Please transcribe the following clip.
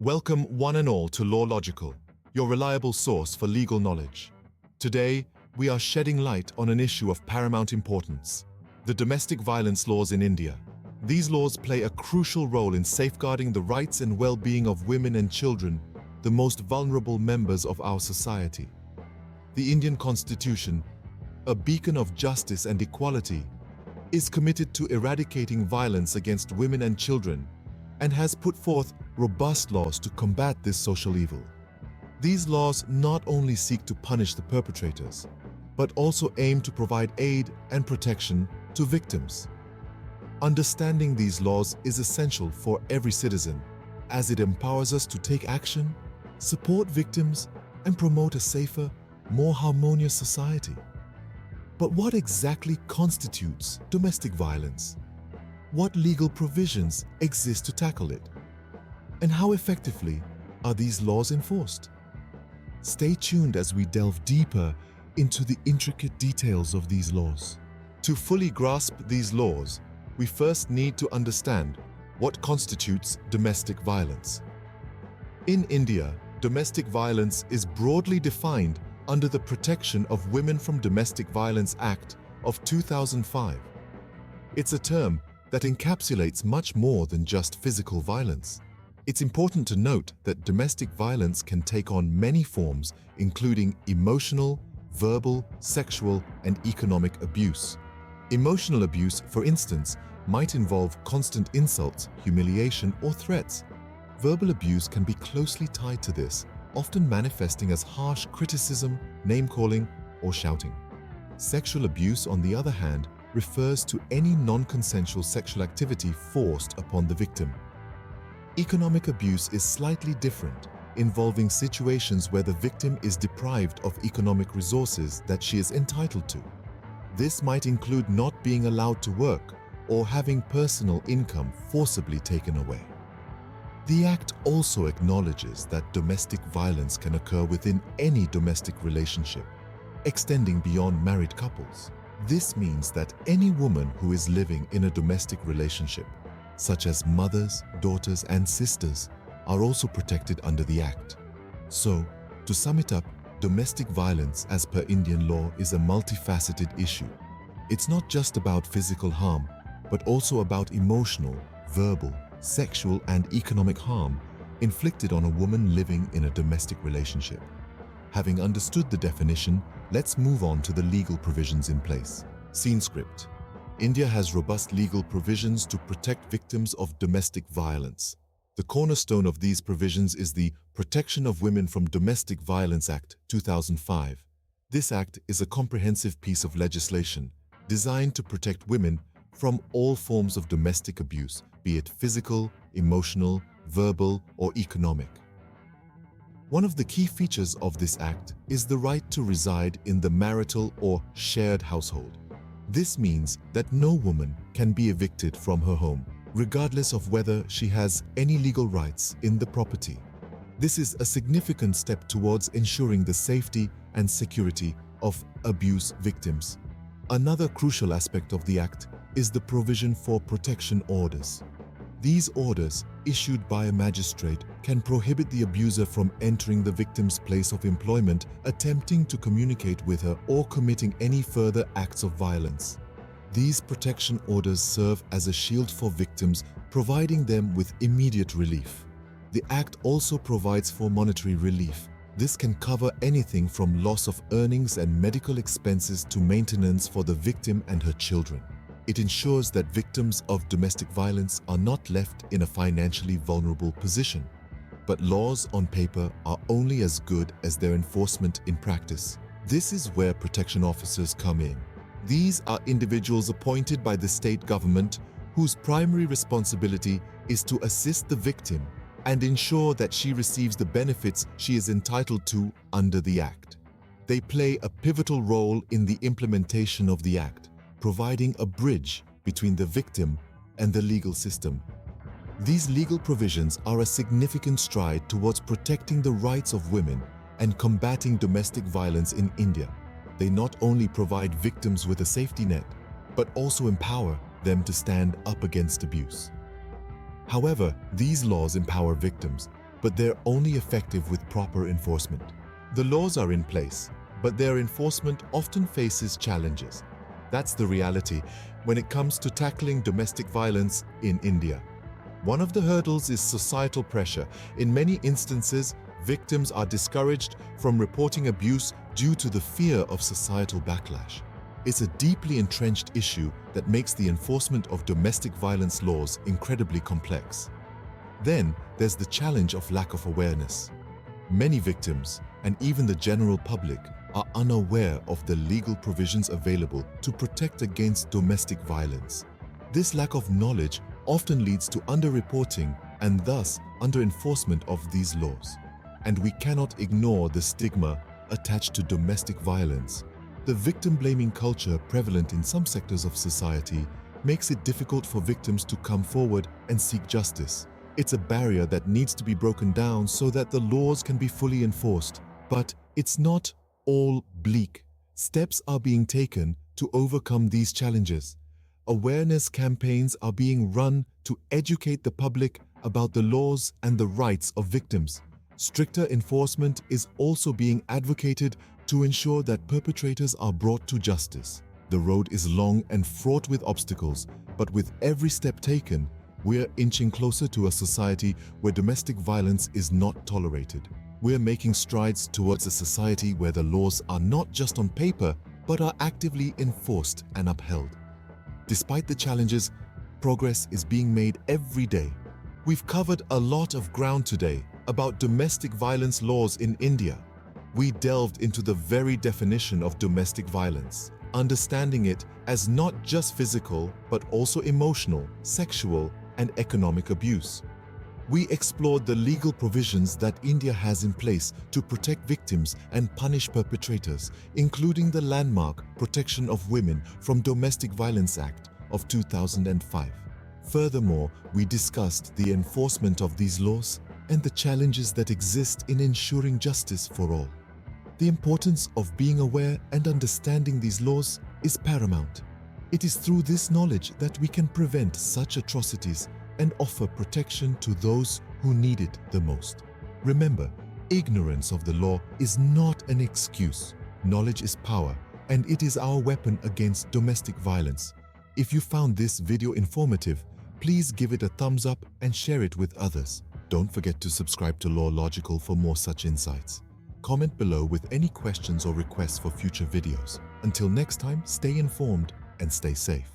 Welcome one and all to Law Logical, your reliable source for legal knowledge. Today, we are shedding light on an issue of paramount importance: the domestic violence laws in India. These laws play a crucial role in safeguarding the rights and well-being of women and children, the most vulnerable members of our society. The Indian Constitution, a beacon of justice and equality, is committed to eradicating violence against women and children and has put forth robust laws to combat this social evil. These laws not only seek to punish the perpetrators, but also aim to provide aid and protection to victims. Understanding these laws is essential for every citizen, as it empowers us to take action, support victims, and promote a safer, more harmonious society. But what exactly constitutes domestic violence? What legal provisions exist to tackle it? And how effectively are these laws enforced? Stay tuned as we delve deeper into the intricate details of these laws. To fully grasp these laws, we first need to understand what constitutes domestic violence. In India, domestic violence is broadly defined under the Protection of Women from Domestic Violence Act of 2005. It's a term that encapsulates much more than just physical violence. It's important to note that domestic violence can take on many forms, including emotional, verbal, sexual, and economic abuse. Emotional abuse, for instance, might involve constant insults, humiliation, or threats. Verbal abuse can be closely tied to this, often manifesting as harsh criticism, name-calling, or shouting. Sexual abuse, on the other hand, refers to any non-consensual sexual activity forced upon the victim. Economic abuse is slightly different, involving situations where the victim is deprived of economic resources that she is entitled to. This might include not being allowed to work or having personal income forcibly taken away. The Act also acknowledges that domestic violence can occur within any domestic relationship, extending beyond married couples. This means that any woman who is living in a domestic relationship, such as mothers, daughters, and sisters, are also protected under the Act. So, to sum it up, domestic violence as per Indian law is a multifaceted issue. It's not just about physical harm, but also about emotional, verbal, sexual, and economic harm inflicted on a woman living in a domestic relationship. Having understood the definition, let's move on to the legal provisions in place. Scene script. India has robust legal provisions to protect victims of domestic violence. The cornerstone of these provisions is the Protection of Women from Domestic Violence Act 2005. This act is a comprehensive piece of legislation designed to protect women from all forms of domestic abuse, be it physical, emotional, verbal, or economic. One of the key features of this act is the right to reside in the marital or shared household. This means that no woman can be evicted from her home, regardless of whether she has any legal rights in the property. This is a significant step towards ensuring the safety and security of abuse victims. Another crucial aspect of the Act is the provision for protection orders. These orders, issued by a magistrate, can prohibit the abuser from entering the victim's place of employment, attempting to communicate with her, or committing any further acts of violence. These protection orders serve as a shield for victims, providing them with immediate relief. The Act also provides for monetary relief. This can cover anything from loss of earnings and medical expenses to maintenance for the victim and her children. It ensures that victims of domestic violence are not left in a financially vulnerable position. But laws on paper are only as good as their enforcement in practice. This is where protection officers come in. These are individuals appointed by the state government whose primary responsibility is to assist the victim and ensure that she receives the benefits she is entitled to under the Act. They play a pivotal role in the implementation of the Act, providing a bridge between the victim and the legal system. These legal provisions are a significant stride towards protecting the rights of women and combating domestic violence in India. They not only provide victims with a safety net, but also empower them to stand up against abuse. However, these laws empower victims, but they're only effective with proper enforcement. The laws are in place, but their enforcement often faces challenges. That's the reality when it comes to tackling domestic violence in India. One of the hurdles is societal pressure. In many instances, victims are discouraged from reporting abuse due to the fear of societal backlash. It's a deeply entrenched issue that makes the enforcement of domestic violence laws incredibly complex. Then, there's the challenge of lack of awareness. Many victims, and even the general public, are unaware of the legal provisions available to protect against domestic violence. This lack of knowledge often leads to underreporting and thus under-enforcement of these laws. And we cannot ignore the stigma attached to domestic violence. The victim-blaming culture prevalent in some sectors of society makes it difficult for victims to come forward and seek justice. It's a barrier that needs to be broken down so that the laws can be fully enforced. But it's not all bleak. Steps are being taken to overcome these challenges. Awareness campaigns are being run to educate the public about the laws and the rights of victims. Stricter enforcement is also being advocated to ensure that perpetrators are brought to justice. The road is long and fraught with obstacles, but with every step taken, we're inching closer to a society where domestic violence is not tolerated. We're making strides towards a society where the laws are not just on paper, but are actively enforced and upheld. Despite the challenges, progress is being made every day. We've covered a lot of ground today about domestic violence laws in India. We delved into the very definition of domestic violence, understanding it as not just physical, but also emotional, sexual, and economic abuse. We explored the legal provisions that India has in place to protect victims and punish perpetrators, including the landmark Protection of Women from Domestic Violence Act of 2005. Furthermore, we discussed the enforcement of these laws and the challenges that exist in ensuring justice for all. The importance of being aware and understanding these laws is paramount. It is through this knowledge that we can prevent such atrocities and offer protection to those who need it the most. Remember, ignorance of the law is not an excuse. Knowledge is power, and it is our weapon against domestic violence. If you found this video informative, please give it a thumbs up and share it with others. Don't forget to subscribe to Law Logical for more such insights. Comment below with any questions or requests for future videos. Until next time, stay informed and stay safe.